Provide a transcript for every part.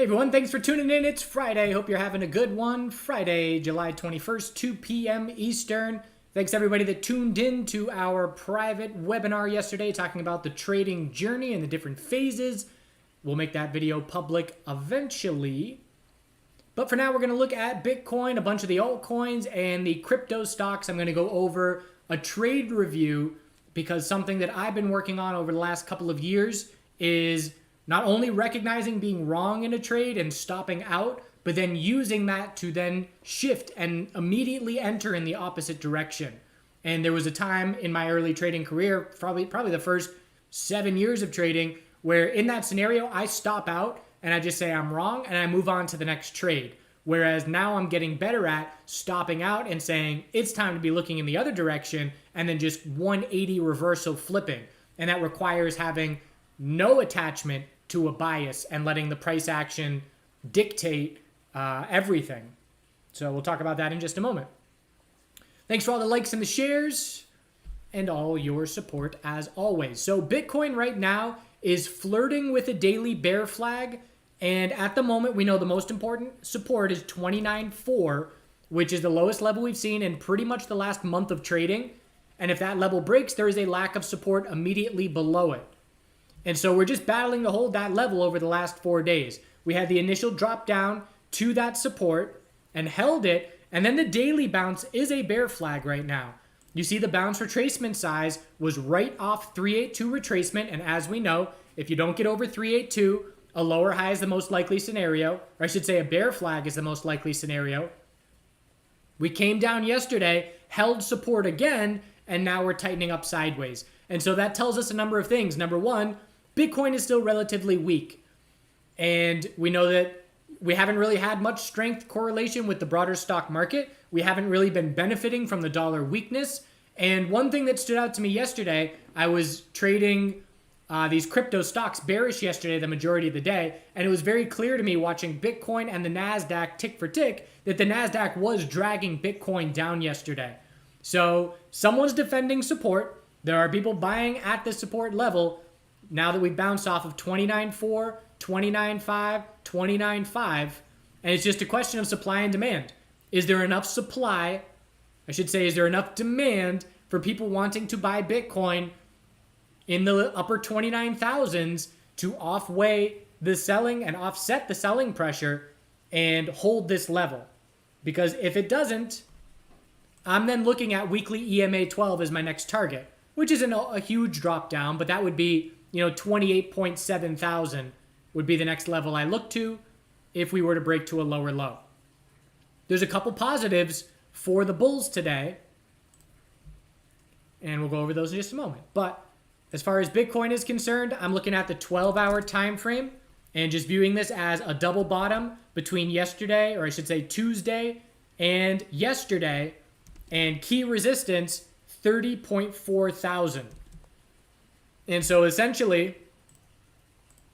Hey everyone, thanks for tuning in. It's Friday. Hope you're having a good one. Friday, July 21st, 2 p.m. Eastern. Thanks everybody that tuned in to our private webinar yesterday talking about the trading journey and the different phases. We'll make that video public eventually. But for now, we're going to look at Bitcoin, a bunch of the altcoins, and the crypto stocks. I'm going to go over a trade review because something that I've been working on over the last couple of years is not only recognizing being wrong in a trade and stopping out, but then using that to then shift and immediately enter in the opposite direction. And there was a time in my early trading career, probably the first 7 years of trading, where in that scenario, I stop out and I just say I'm wrong and I move on to the next trade. Whereas now I'm getting better at stopping out and saying it's time to be looking in the other direction and then just 180 reversal flipping. And that requires having no attachment to a bias and letting the price action dictate everything. So we'll talk about that in just a moment. Thanks for all the likes and the shares and all your support as always. So Bitcoin right now is flirting with a daily bear flag. And at the moment, we know the most important support is 29.4, which is the lowest level we've seen in pretty much the last month of trading. And if that level breaks, there is a lack of support immediately below it. And so we're just battling to hold that level over the last 4 days. We had the initial drop down to that support and held it. And then the daily bounce is a bear flag right now. You see the bounce retracement size was right off 382 retracement. And as we know, if you don't get over 382, a lower high is the most likely scenario. Or I should say a bear flag is the most likely scenario. We came down yesterday, held support again, and now we're tightening up sideways. And so that tells us a number of things. Number one, Bitcoin is still relatively weak. And we know that we haven't really had much strength correlation with the broader stock market. We haven't really been benefiting from the dollar weakness. And one thing that stood out to me yesterday, I was trading these crypto stocks bearish yesterday the majority of the day. And it was very clear to me watching Bitcoin and the NASDAQ tick for tick that the NASDAQ was dragging Bitcoin down yesterday. So someone's defending support. There are people buying at the support level. Now that we've bounced off of 29.4, 29.5, 29.5, and it's just a question of supply and demand. Is there enough supply? I should say, is there enough demand for people wanting to buy Bitcoin in the upper 29,000s to offweigh the selling and offset the selling pressure and hold this level? Because if it doesn't, I'm then looking at weekly EMA 12 as my next target, which isn't a huge drop down, but that would be 28.7 thousand would be the next level I look to if we were to break to a lower low. There's a couple positives for the bulls today, and we'll go over those in just a moment. But as far as Bitcoin is concerned, I'm looking at the 12-hour time frame and just viewing this as a double bottom between yesterday, or I should say Tuesday and yesterday, and key resistance 30.4 thousand. And so essentially,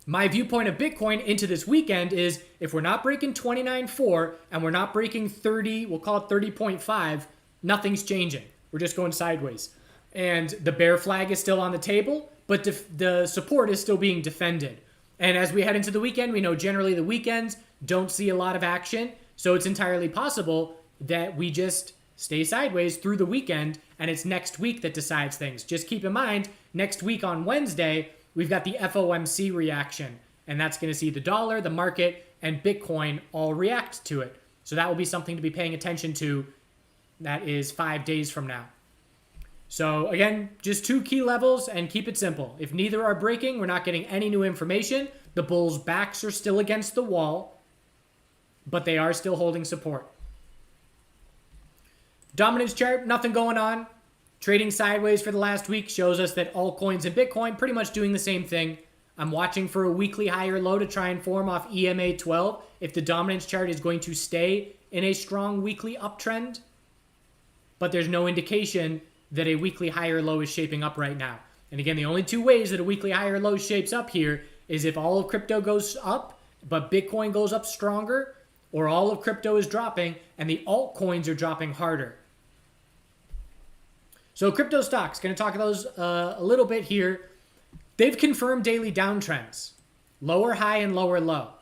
my viewpoint of Bitcoin into this weekend is if we're not breaking 29.4 and we're not breaking 30, we'll call it 30.5, nothing's changing. We're just going sideways. And the bear flag is still on the table, but the support is still being defended. And as we head into the weekend, we know generally the weekends don't see a lot of action. So it's entirely possible that we just stay sideways through the weekend, and it's next week that decides things. Just keep in mind, next week on Wednesday, we've got the FOMC reaction, and that's going to see the dollar, the market, and Bitcoin all react to it. So that will be something to be paying attention to. That is 5 days from now. So again, just two key levels, and keep it simple. If neither are breaking, we're not getting any new information. The bulls' backs are still against the wall, but they are still holding support. Dominance chart, nothing going on. Trading sideways for the last week shows us that altcoins and Bitcoin pretty much doing the same thing. I'm watching for a weekly higher low to try and form off EMA 12 if the dominance chart is going to stay in a strong weekly uptrend. But there's no indication that a weekly higher low is shaping up right now. And again, the only two ways that a weekly higher low shapes up here is if all of crypto goes up, but Bitcoin goes up stronger, or all of crypto is dropping and the altcoins are dropping harder. So crypto stocks, going to talk about those a little bit here. They've confirmed daily downtrends, lower high and lower low.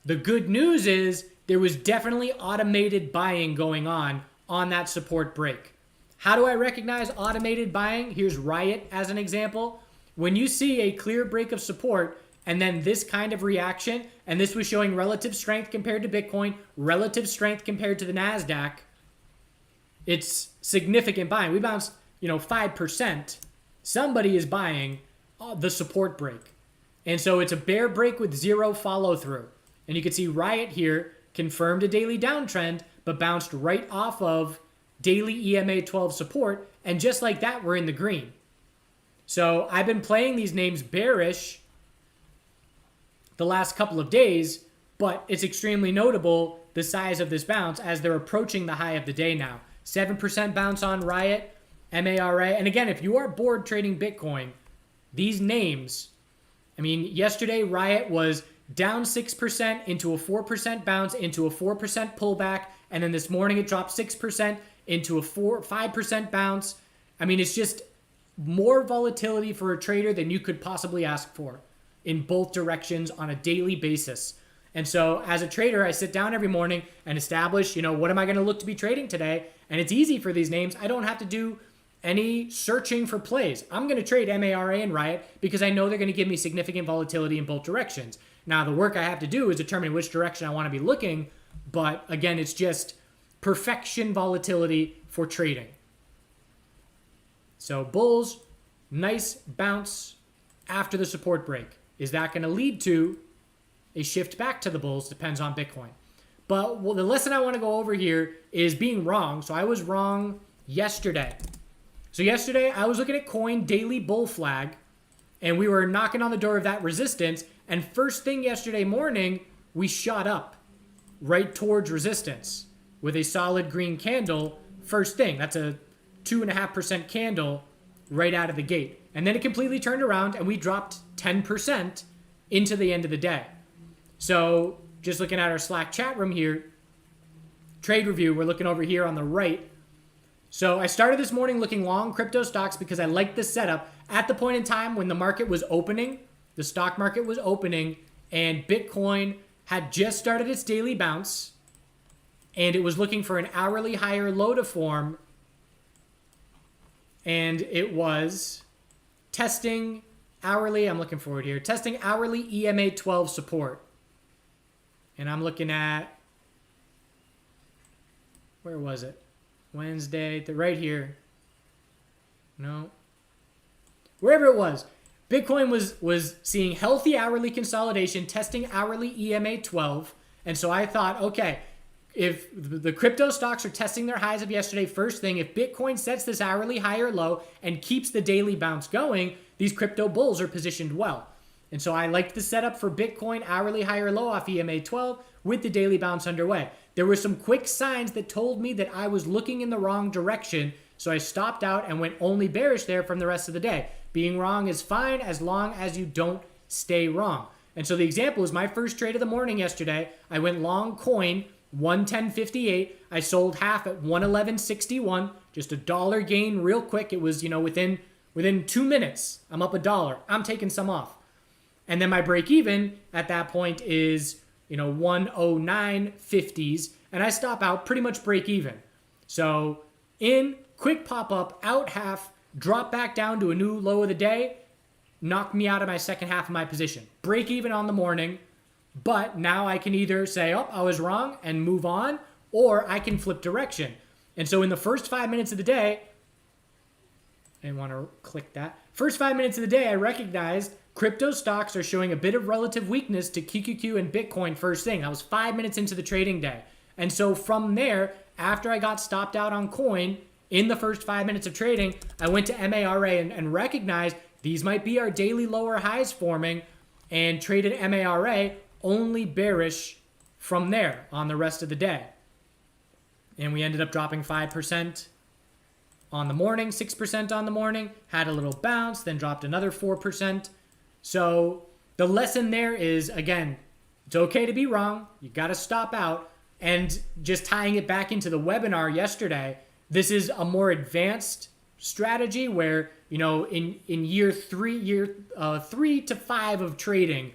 The good news is there was definitely automated buying going on that support break. How do I recognize automated buying? Here's Riot as an example. When you see a clear break of support and then this kind of reaction, and this was showing relative strength compared to Bitcoin, relative strength compared to the NASDAQ, it's significant buying. We bounced, 5%. Somebody is buying the support break. And so it's a bear break with zero follow through. And you can see Riot here confirmed a daily downtrend, but bounced right off of daily EMA 12 support. And just like that, we're in the green. So I've been playing these names bearish the last couple of days, but it's extremely notable the size of this bounce as they're approaching the high of the day now. 7% bounce on Riot, MARA. And again, if you are bored trading Bitcoin, these names, yesterday Riot was down 6% into a 4% bounce, into a 4% pullback. And then this morning it dropped 6% into a 5% bounce. It's just more volatility for a trader than you could possibly ask for in both directions on a daily basis. And so as a trader, I sit down every morning and establish, what am I going to look to be trading today? And it's easy for these names. I don't have to do any searching for plays. I'm going to trade MARA and Riot because I know they're going to give me significant volatility in both directions. Now, the work I have to do is determine which direction I want to be looking. But again, it's just perfection volatility for trading. So bulls, nice bounce after the support break. Is that going to lead to a shift back to the bulls? Depends on Bitcoin. But the lesson I want to go over here is being wrong. So I was wrong yesterday. So yesterday I was looking at coin daily bull flag, and we were knocking on the door of that resistance. And first thing yesterday morning, we shot up right towards resistance with a solid green candle. First thing, that's a 2.5% candle right out of the gate. And then it completely turned around and we dropped 10% into the end of the day. So just looking at our Slack chat room here, trade review, we're looking over here on the right. So I started this morning looking long crypto stocks because I liked the setup at the point in time when the market was opening, the stock market was opening, and Bitcoin had just started its daily bounce, and it was looking for an hourly higher low to form, and it was testing hourly, I'm looking forward here, testing hourly EMA 12 support. And I'm looking at, where was it? Wednesday, right here. No. Wherever it was. Bitcoin was seeing healthy hourly consolidation, testing hourly EMA 12. And so I thought, okay, if the crypto stocks are testing their highs of yesterday, first thing, if Bitcoin sets this hourly high or low and keeps the daily bounce going, these crypto bulls are positioned well. And so I liked the setup for Bitcoin hourly high or low off EMA 12 with the daily bounce underway. There were some quick signs that told me that I was looking in the wrong direction, so I stopped out and went only bearish there from the rest of the day. Being wrong is fine as long as you don't stay wrong. And so the example is my first trade of the morning yesterday. I went long coin, 110.58. I sold half at 111.61. Just a dollar gain real quick. It was, within 2 minutes, I'm up $1. I'm taking some off. And then my break even at that point is, 109.50s. And I stop out pretty much break even. So in, quick pop up, out half, drop back down to a new low of the day, knocked me out of my second half of my position. Break even on the morning, but now I can either say, oh, I was wrong and move on, or I can flip direction. And so in the first 5 minutes of the day, I didn't want to click that. First 5 minutes of the day, I recognized crypto stocks are showing a bit of relative weakness to QQQ and Bitcoin first thing. That was 5 minutes into the trading day. And so from there, after I got stopped out on coin in the first 5 minutes of trading, I went to MARA and recognized these might be our daily lower highs forming, and traded MARA only bearish from there on the rest of the day. And we ended up dropping 5% on the morning, 6% on the morning, had a little bounce, then dropped another 4%. So the lesson there is, again, it's okay to be wrong. You got to stop out. And just tying it back into the webinar yesterday, this is a more advanced strategy where, in year 3 to 5 of trading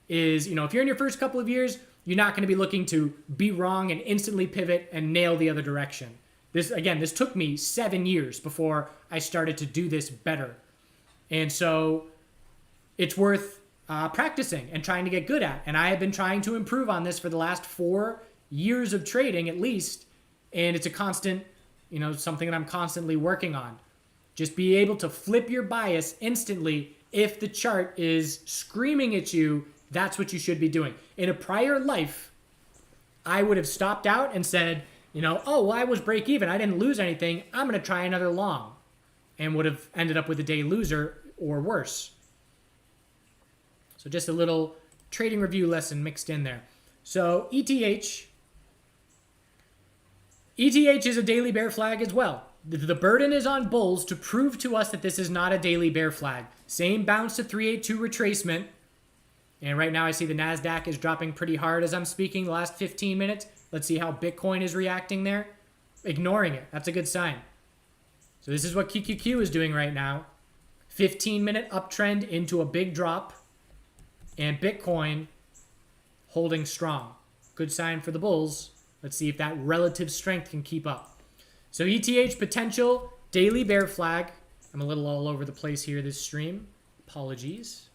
is, if you're in your first couple of years, you're not going to be looking to be wrong and instantly pivot and nail the other direction. This took me 7 years before I started to do this better. And so it's worth practicing and trying to get good at. And I have been trying to improve on this for the last 4 years of trading at least. And it's a constant, something that I'm constantly working on. Just be able to flip your bias instantly if the chart is screaming at you. That's what you should be doing. In a prior life, I would have stopped out and said, I was break even. I didn't lose anything. I'm going to try another long, and would have ended up with a day loser or worse. So just a little trading review lesson mixed in there. So ETH is a daily bear flag as well. The burden is on bulls to prove to us that this is not a daily bear flag. Same bounce to 382 retracement. And right now I see the NASDAQ is dropping pretty hard as I'm speaking the last 15 minutes. Let's see how Bitcoin is reacting there. Ignoring it. That's a good sign. So this is what QQQ is doing right now. 15-minute uptrend into a big drop. And Bitcoin holding strong. Good sign for the bulls. Let's see if that relative strength can keep up. So ETH potential daily bear flag. I'm a little all over the place here this stream. Apologies.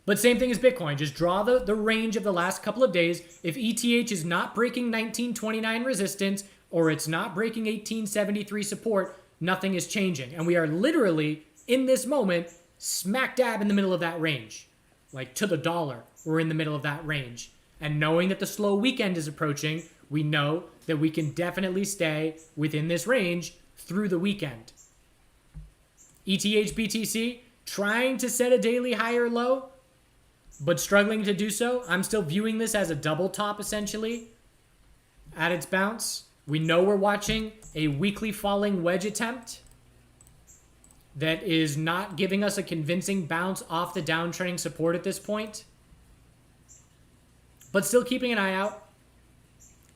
But same thing as Bitcoin. Just draw the range of the last couple of days. If ETH is not breaking 1929 resistance or it's not breaking 1873 support, nothing is changing. And we are literally, in this moment, smack dab in the middle of that range. Like to the dollar, we're in the middle of that range. And knowing that the slow weekend is approaching, we know that we can definitely stay within this range through the weekend. ETH BTC trying to set a daily high or low, but struggling to do so. I'm still viewing this as a double top essentially at its bounce. We know we're watching a weekly falling wedge attempt that is not giving us a convincing bounce off the downtrending support at this point. But still keeping an eye out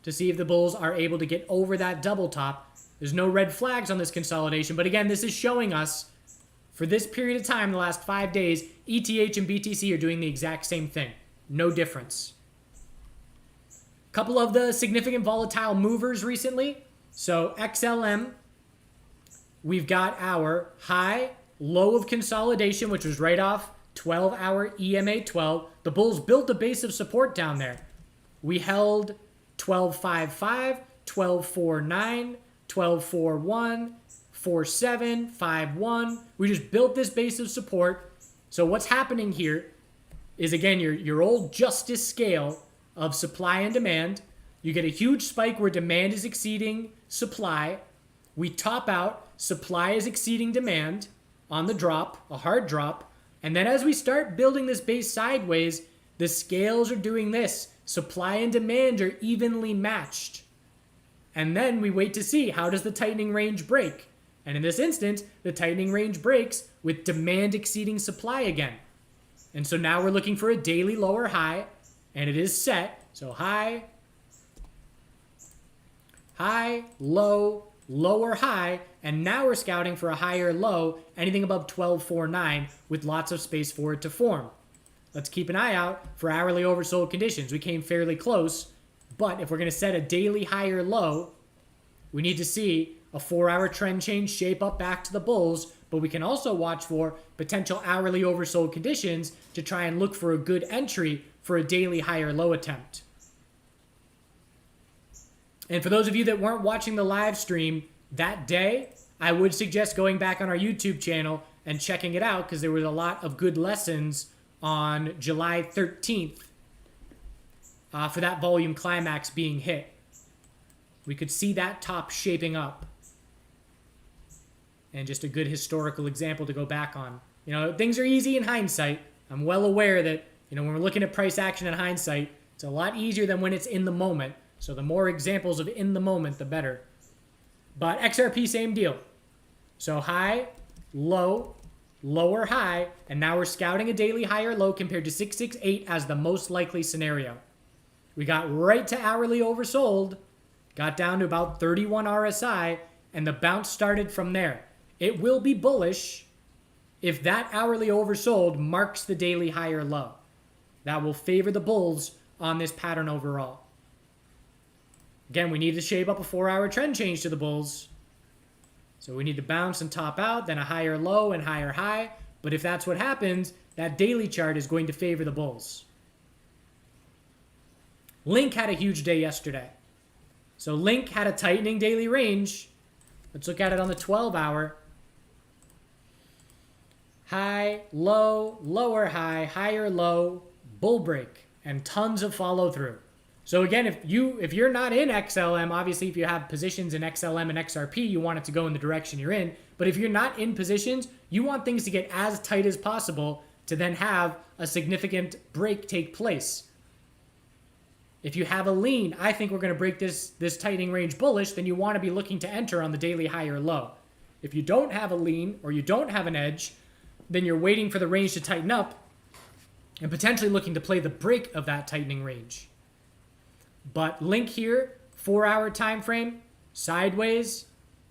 to see if the bulls are able to get over that double top. There's no red flags on this consolidation, but again, this is showing us for this period of time, the last 5 days, ETH and BTC are doing the exact same thing. No difference. Couple of the significant volatile movers recently. So XLM, we've got our high, low of consolidation, which was right off 12-hour EMA 12. The bulls built a base of support down there. We held 12.55, 12.49, 12.41, 4.7, 5.1. We just built this base of support. So what's happening here is, again, your old justice scale of supply and demand. You get a huge spike where demand is exceeding supply. We top out, supply is exceeding demand on the drop, a hard drop. And then as we start building this base sideways, the scales are doing this. Supply and demand are evenly matched. And then we wait to see, how does the tightening range break? And in this instance, the tightening range breaks with demand exceeding supply again. And so now we're looking for a daily lower high, and it is set. So high, high, low, lower high, and now we're scouting for a higher low, anything above 12.49 with lots of space for it to form. Let's keep an eye out for hourly oversold conditions. We came fairly close, but if we're going to set a daily higher low, we need to see a 4-hour trend change shape up back to the bulls, but we can also watch for potential hourly oversold conditions to try and look for a good entry for a daily higher low attempt. And for those of you that weren't watching the live stream that day, I would suggest going back on our YouTube channel and checking it out, because there was a lot of good lessons on July 13th for that volume climax being hit. We could see that top shaping up. And just a good historical example to go back on. Things are easy in hindsight. I'm well aware that, when we're looking at price action in hindsight, it's a lot easier than when it's in the moment. So the more examples of in the moment, the better. But XRP, same deal. So high, low, lower high, and now we're scouting a daily higher low compared to 668 as the most likely scenario. We got right to hourly oversold, got down to about 31 RSI, and the bounce started from there. It will be bullish if that hourly oversold marks the daily higher low. That will favor the bulls on this pattern overall. Again, we need to shape up a 4-hour trend change to the bulls. So we need to bounce and top out, then a higher low and higher high. But if that's what happens, that daily chart is going to favor the bulls. Link had a huge day yesterday. So Link had a tightening daily range. Let's look at it on the 12-hour. High, low, lower high, higher low, bull break, and tons of follow through. So again, if you're not in XLM, obviously if you have positions in XLM and XRP, you want it to go in the direction you're in. But if you're not in positions, you want things to get as tight as possible to then have a significant break take place. If you have a lean, I think we're going to break this tightening range bullish, then you want to be looking to enter on the daily high or low. If you don't have a lean or you don't have an edge, then you're waiting for the range to tighten up and potentially looking to play the break of that tightening range. But Link here, 4-hour time frame, sideways.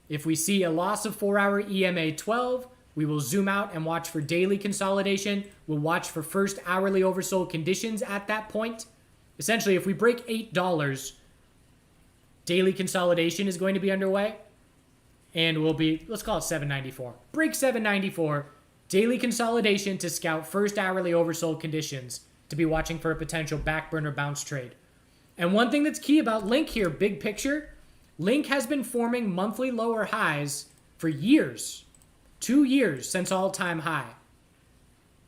If we see a loss of 4-hour EMA 12, we will zoom out and watch for daily consolidation. We'll watch for first hourly oversold conditions at that point. Essentially, if we break $8, daily consolidation is going to be underway. And we'll be, let's call it 794. Break 794, daily consolidation to scout first hourly oversold conditions to be watching for a potential backburner bounce trade. And one thing that's key about Link here, big picture, Link has been forming monthly lower highs for years. 2 years since all-time high.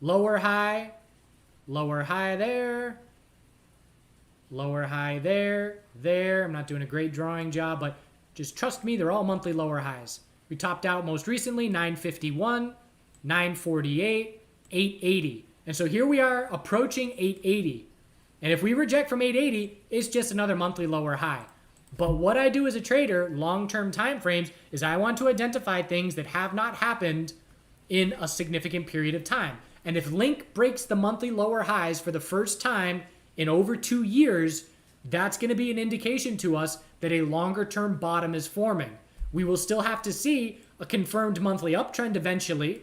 Lower high there. Lower high there, there. I'm not doing a great drawing job, but just trust me, they're all monthly lower highs. We topped out most recently 951, 948, 880. And so here we are approaching 880. And if we reject from 880, it's just another monthly lower high. But what I do as a trader, long-term time frames, is I want to identify things that have not happened in a significant period of time. And if Link breaks the monthly lower highs for the first time in over 2 years, that's going to be an indication to us that a longer-term bottom is forming. We will still have to see a confirmed monthly uptrend eventually,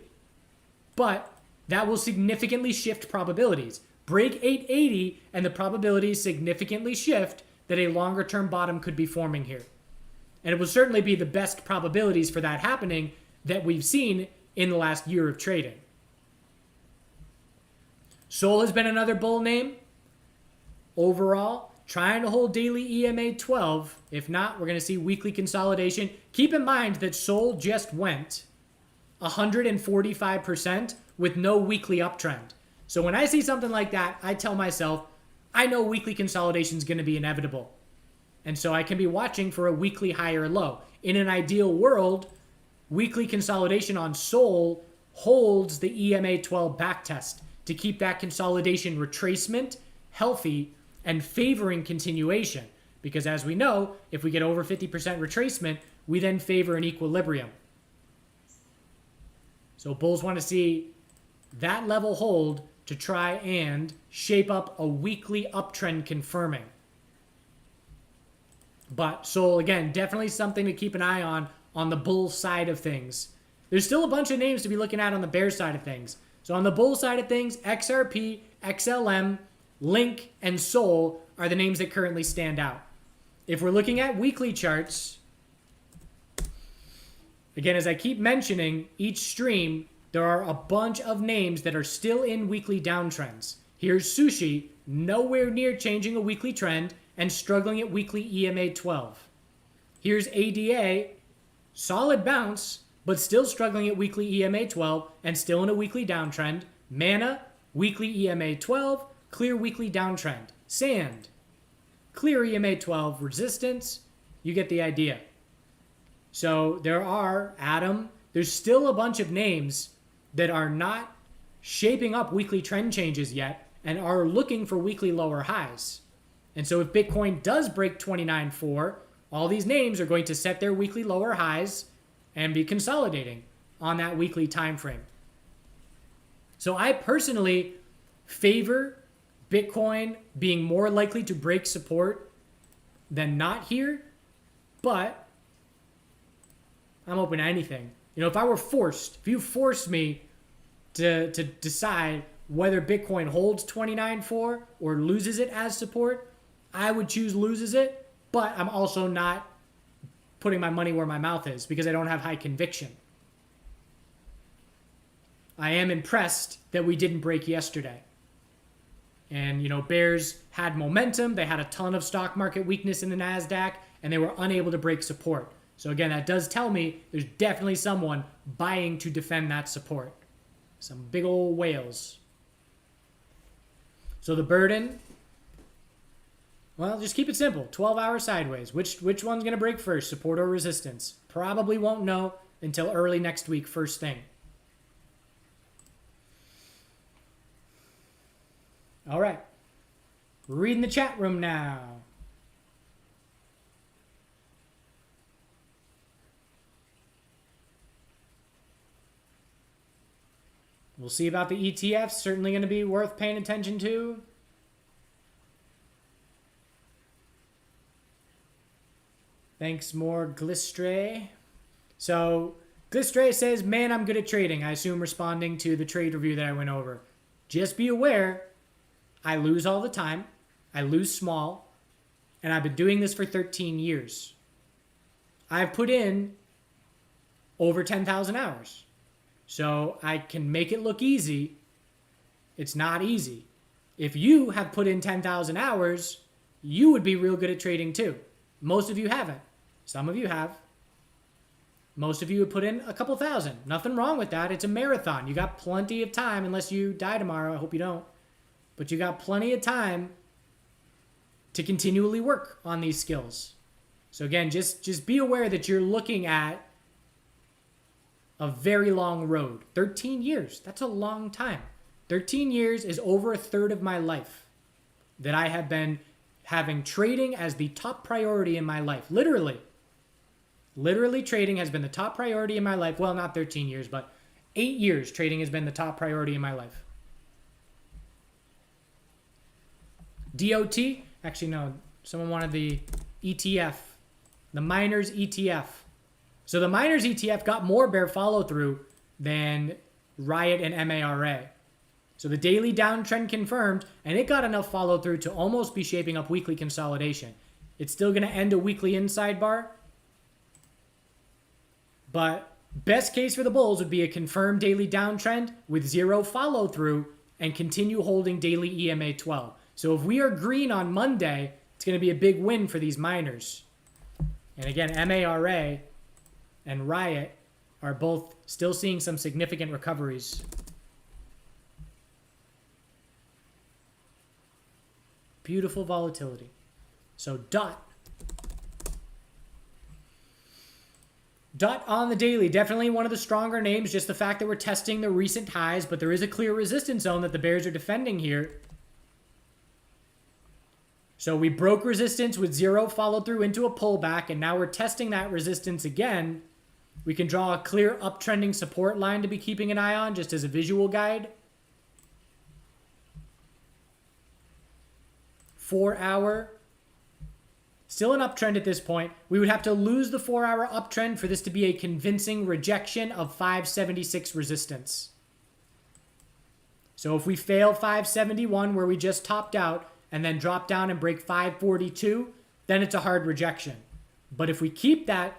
but that will significantly shift probabilities. Break 880 and the probabilities significantly shift that a longer-term bottom could be forming here. And it will certainly be the best probabilities for that happening that we've seen in the last year of trading. Sol has been another bull name. Overall, trying to hold daily EMA 12. If not, we're going to see weekly consolidation. Keep in mind that Sol just went 145% with no weekly uptrend. So when I see something like that, I tell myself, I know weekly consolidation is going to be inevitable. And so I can be watching for a weekly high or low. In an ideal world, weekly consolidation on Sol holds the EMA 12 backtest to keep that consolidation retracement healthy and favoring continuation. Because as we know, if we get over 50% retracement, we then favor an equilibrium. So bulls want to see that level hold to try and shape up a weekly uptrend confirming. But Sol, again, definitely something to keep an eye on the bull side of things. There's still a bunch of names to be looking at on the bear side of things. So on the bull side of things, XRP, XLM, Link, and Sol are the names that currently stand out. If we're looking at weekly charts, again, as I keep mentioning, each stream, there are a bunch of names that are still in weekly downtrends. Here's Sushi, nowhere near changing a weekly trend and struggling at weekly EMA 12. Here's ADA, solid bounce, but still struggling at weekly EMA 12 and still in a weekly downtrend. Mana, weekly EMA 12, clear weekly downtrend. Sand, clear EMA 12, resistance, you get the idea. So there are, Atom, there's still a bunch of names that are not shaping up weekly trend changes yet and are looking for weekly lower highs. And so if Bitcoin does break 29.4, all these names are going to set their weekly lower highs and be consolidating on that weekly time frame. So I personally favor Bitcoin being more likely to break support than not here, but I'm open to anything. You know, if I were forced, if you forced me to decide whether Bitcoin holds 29.4 or loses it as support, I would choose loses it, but I'm also not putting my money where my mouth is because I don't have high conviction. I am impressed that we didn't break yesterday. And, you know, bears had momentum. They had a ton of stock market weakness in the NASDAQ, and they were unable to break support. So again, that does tell me there's definitely someone buying to defend that support. Some big old whales. So the burden, well, just keep it simple. 12-hour sideways. Which one's going to break first, support or resistance? Probably won't know until early next week, first thing. All right. Reading the chat room now. We'll see about the ETFs. Certainly going to be worth paying attention to. Thanks, more Glistre. So, Glistre says, man, I'm good at trading. I assume responding to the trade review that I went over. Just be aware, I lose all the time. I lose small. And I've been doing this for 13 years. I've put in over 10,000 hours. So I can make it look easy. It's not easy. If you have put in 10,000 hours, you would be real good at trading too. Most of you haven't. Some of you have. Most of you would put in a couple thousand. Nothing wrong with that. It's a marathon. You got plenty of time, unless you die tomorrow. I hope you don't. But you got plenty of time to continually work on these skills. So again, just be aware that you're looking at a very long road. 13 years. That's a long time. 13 years is over a third of my life that I have been having trading as the top priority in my life. Literally trading has been the top priority in my life. Well, not 13 years, but 8 years trading has been the top priority in my life. DOT, actually no, someone wanted the ETF, the miners ETF. So the miners ETF got more bear follow through than Riot and MARA. So the daily downtrend confirmed, and it got enough follow through to almost be shaping up weekly consolidation. It's still going to end a weekly inside bar. But best case for the bulls would be a confirmed daily downtrend with zero follow through and continue holding daily EMA 12. So if we are green on Monday, it's going to be a big win for these miners. And again, MARA and Riot are both still seeing some significant recoveries. Beautiful volatility. So DOT on the daily, definitely one of the stronger names, just the fact that we're testing the recent highs, but there is a clear resistance zone that the bears are defending here. So we broke resistance with zero follow through into a pullback, and now we're testing that resistance again. We can draw a clear uptrending support line to be keeping an eye on, just as a visual guide. 4 hour. Still an uptrend at this point. We would have to lose the 4 hour uptrend for this to be a convincing rejection of 576 resistance. So if we fail 571 where we just topped out and then drop down and break 542, then it's a hard rejection. But if we keep that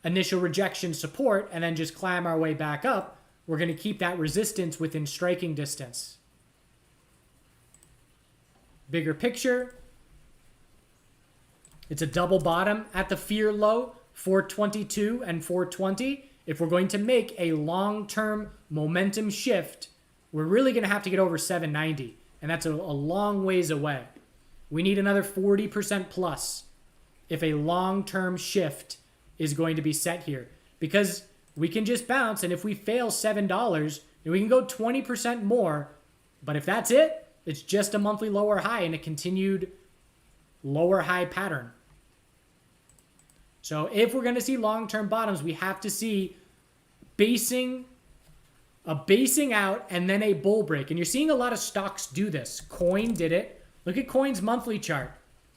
initial rejection support and then just climb our way back up, we're going to keep that resistance within striking distance. Bigger picture. It's a double bottom at the fear low, 422 and 420. If we're going to make a long-term momentum shift, we're really going to have to get over 790. And that's a long ways away. We need another 40% plus if a long-term shift is going to be set here. Because we can just bounce, and if we fail $7, we can go 20% more. But if that's it, it's just a monthly lower high and a continued lower high pattern. So if we're going to see long-term bottoms, we have to see a basing out and then a bull break. And you're seeing a lot of stocks do this. Coin did it. Look at Coin's monthly chart.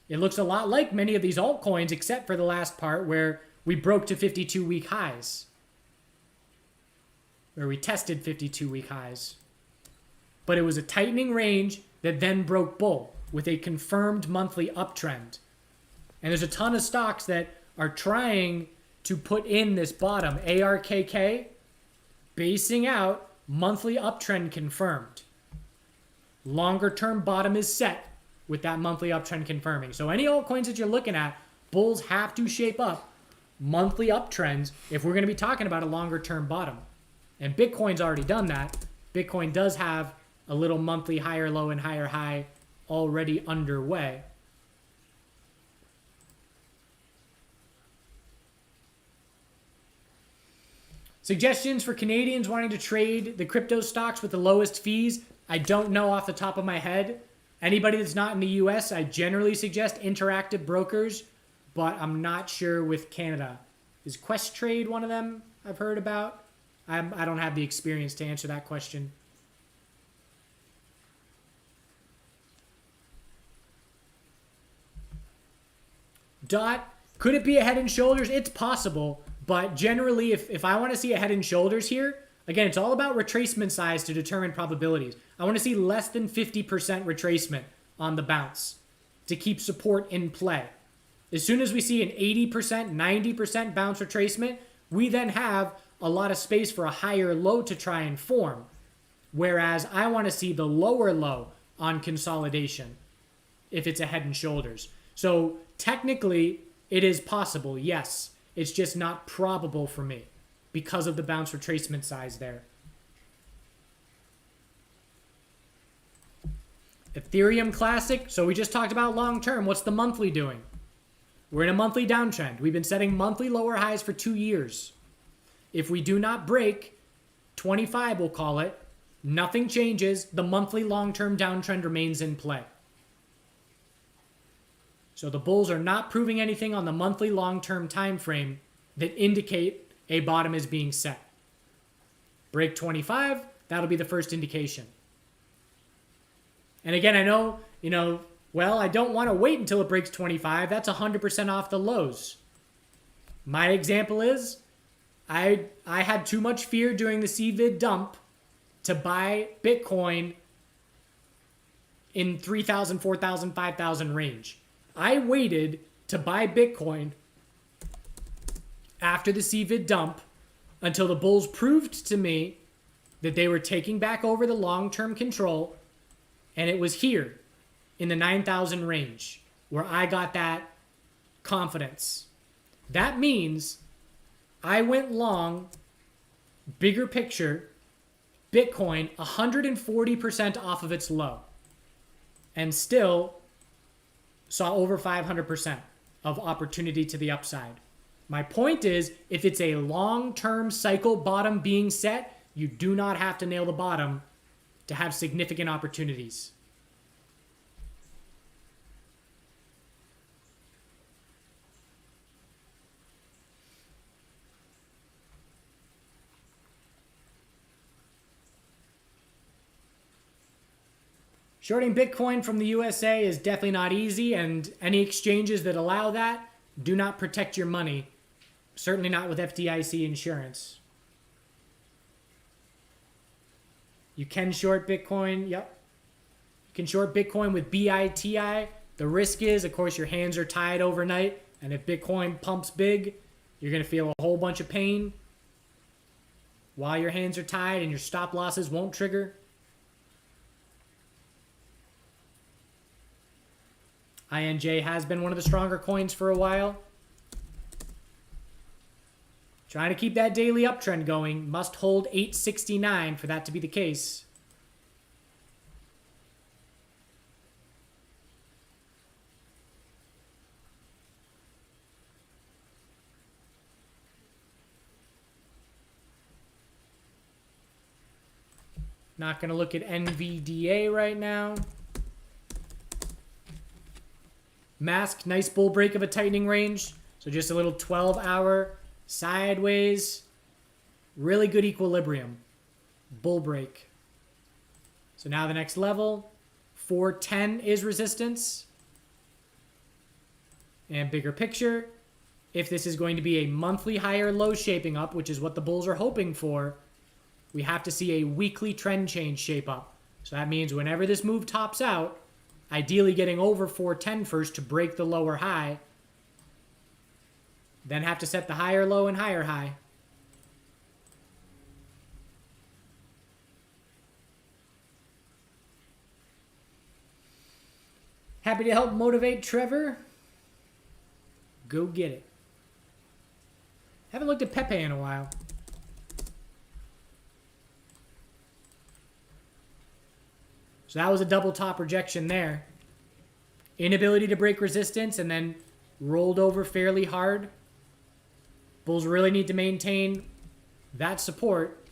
It looks a lot like many of these altcoins, except for the last part where we broke to 52-week highs. Where we tested 52-week highs. but it was a tightening range that then broke bull with a confirmed monthly uptrend. And there's a ton of stocks that are trying to put in this bottom, ARKK, basing out monthly uptrend confirmed. Longer term bottom is set with that monthly uptrend confirming. So any altcoins that you're looking at, bulls have to shape up monthly uptrends if we're going to be talking about a longer term bottom. And Bitcoin's already done that. Bitcoin does have a little monthly higher low and higher high already underway. Suggestions for Canadians wanting to trade the crypto stocks with the lowest fees? I don't know off the top of my head. Anybody that's not in the US, I generally suggest Interactive Brokers, but I'm not sure with Canada. Is Questrade one of them I've heard about? I don't have the experience to answer that question. Dot, could it be a head and shoulders? It's possible, but generally if I want to see a head and shoulders here, again, it's all about retracement size to determine probabilities. I want to see less than 50% retracement on the bounce to keep support in play. As soon as we see an 80%, 90% bounce retracement, we then have a lot of space for a higher low to try and form. Whereas I want to see the lower low on consolidation if it's a head and shoulders. So technically, it is possible, yes. It's just not probable for me because of the bounce retracement size there. Ethereum Classic. So we just talked about long term. What's the monthly doing? We're in a monthly downtrend. We've been setting monthly lower highs for 2 years. If we do not break 25, we'll call it, nothing changes. The monthly long-term downtrend remains in play. So the bulls are not proving anything on the monthly long-term time frame that indicate a bottom is being set. Break 25, that'll be the first indication. And again, I know, well, I don't want to wait until it breaks 25. That's 100% off the lows. My example is I had too much fear during the CVID dump to buy Bitcoin in 3,000, 4,000, 5,000 range. I waited to buy Bitcoin after the CVID dump until the bulls proved to me that they were taking back over the long-term control, and it was here in the 9,000 range where I got that confidence. That means I went long, bigger picture, Bitcoin 140% off of its low, and still saw over 500% of opportunity to the upside. My point is, if it's a long-term cycle bottom being set, you do not have to nail the bottom to have significant opportunities. Shorting Bitcoin from the USA is definitely not easy, and any exchanges that allow that do not protect your money. Certainly not with FDIC insurance. You can short Bitcoin, yep. You can short Bitcoin with BITI. The risk is, of course, your hands are tied overnight, and if Bitcoin pumps big, you're going to feel a whole bunch of pain while your hands are tied and your stop losses won't trigger. INJ has been one of the stronger coins for a while. Trying to keep that daily uptrend going. Must hold 869 for that to be the case. Not going to look at NVDA right now. Mask, nice bull break of a tightening range. So just a little 12-hour sideways. Really good equilibrium. Bull break. So now the next level. 410 is resistance. And bigger picture. If this is going to be a monthly higher low shaping up, which is what the bulls are hoping for, we have to see a weekly trend change shape up. So that means whenever this move tops out, ideally getting over 410 first to break the lower high, then have to set the higher low and higher high. Happy to help motivate Trevor. Go get it. Haven't looked at Pepe in a while. So that was a double top rejection there. Inability to break resistance and then rolled over fairly hard. Bulls really need to maintain that support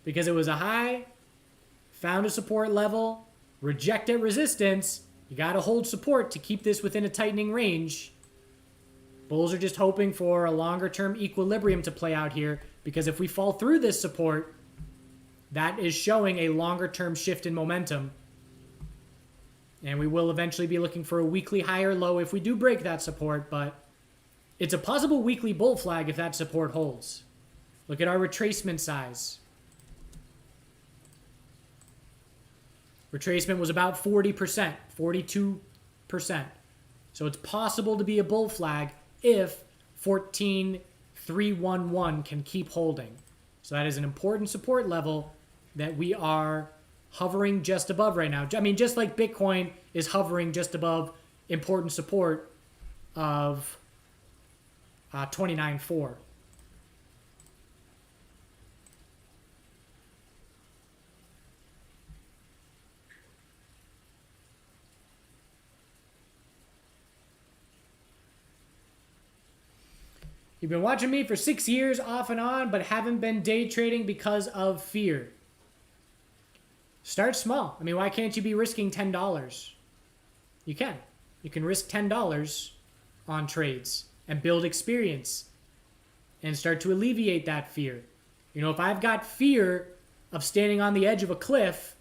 because it was a high, found a support level, rejected resistance. You got to hold support to keep this within a tightening range. Bulls are just hoping for a longer term equilibrium to play out here because if we fall through this support, that is showing a longer term shift in momentum. And we will eventually be looking for a weekly higher low if we do break that support, but it's a possible weekly bull flag if that support holds. Look at our retracement size. Retracement was about 40%, 42%. So it's possible to be a bull flag if 14,311 can keep holding. So that is an important support level that we are hovering just above right now. I mean, just like Bitcoin is hovering just above important support of 29.4. You've been watching me for 6 years off and on, but haven't been day trading because of fear. Start small. I mean, why can't you be risking $10? You can. You can risk $10 on trades and build experience and start to alleviate that fear. You know, if I've got fear of standing on the edge of a cliff,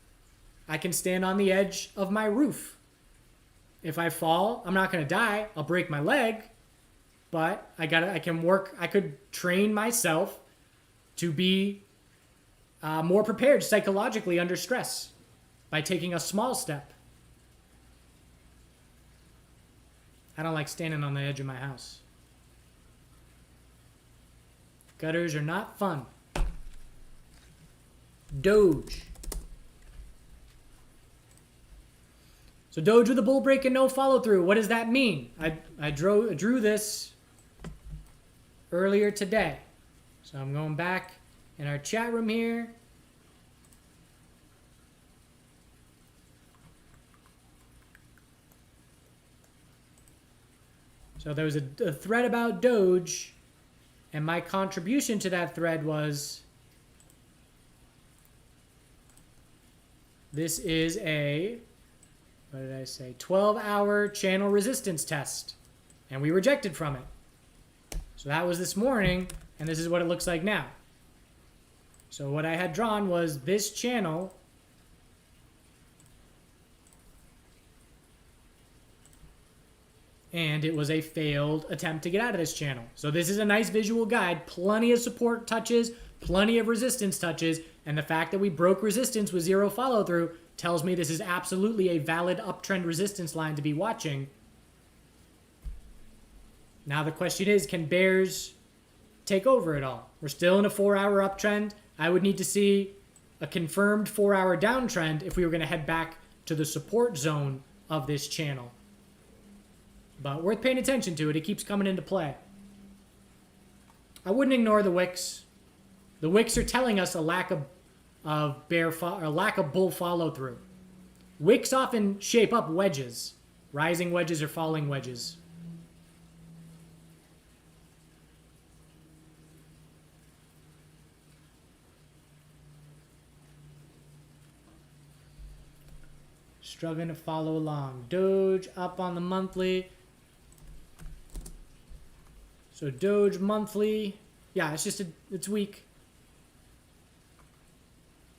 I can stand on the edge of my roof. If I fall, I'm not going to die. I'll break my leg, but I could train myself to be more prepared psychologically under stress by taking a small step. I don't like standing on the edge of my house. Gutters are not fun. Doge. So Doge with a bull break and no follow through. What does that mean? I drew this earlier today. So I'm going back in our chat room here. So there was a thread about Doge, and my contribution to that thread was this is a, what did I say, 12-hour channel resistance test, and we rejected from it. So that was this morning, and this is what it looks like now. So what I had drawn was this channel and it was a failed attempt to get out of this channel. So this is a nice visual guide. Plenty of support touches, plenty of resistance touches, and the fact that we broke resistance with zero follow-through tells me this is absolutely a valid uptrend resistance line to be watching. Now the question is, can bears take over it all? We're still in a 4-hour uptrend. I would need to see a confirmed 4-hour downtrend if we were going to head back to the support zone of this channel. But worth paying attention to it. It keeps coming into play. I wouldn't ignore the wicks. The wicks are telling us a lack of bull follow through. Wicks often shape up wedges, rising wedges or falling wedges. Struggling to follow along. Doge up on the monthly. So Doge monthly, yeah, it's weak.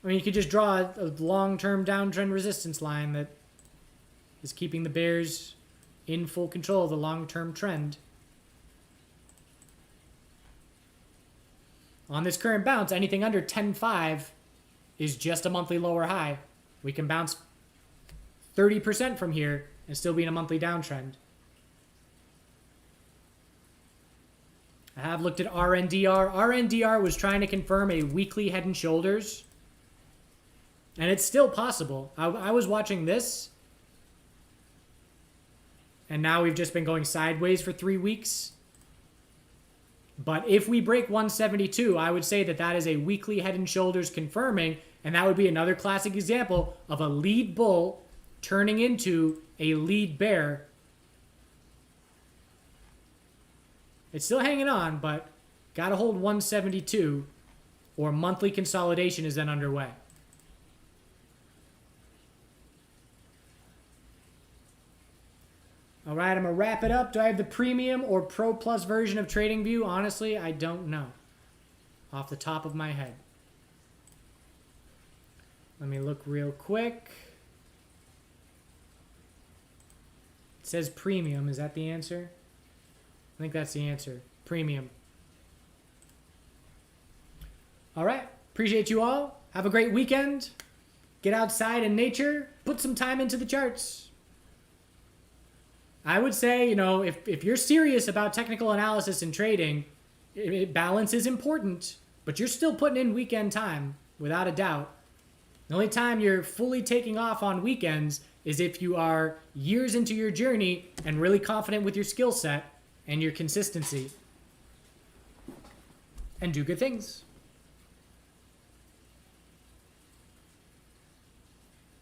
I mean, you could just draw a long-term downtrend resistance line that is keeping the bears in full control of the long-term trend. On this current bounce, anything under 10.5 is just a monthly lower high. We can bounce 30% from here and still be in a monthly downtrend. I have looked at RNDR. RNDR was trying to confirm a weekly head and shoulders. And it's still possible. I was watching this. And now we've just been going sideways for 3 weeks. But if we break 172, I would say that that is a weekly head and shoulders confirming. And that would be another classic example of a lead bull turning into a lead bear. It's still hanging on, but got to hold 172 or monthly consolidation is then underway. All right, I'm going to wrap it up. Do I have the premium or Pro Plus version of TradingView? Honestly, I don't know off the top of my head. Let me look real quick. It says premium. Is that the answer? I think that's the answer. Premium. All right. Appreciate you all. Have a great weekend. Get outside in nature. Put some time into the charts. I would say, you know, if you're serious about technical analysis and trading, balance is important, but you're still putting in weekend time, without a doubt. The only time you're fully taking off on weekends is if you are years into your journey and really confident with your skill set and your consistency. And do good things.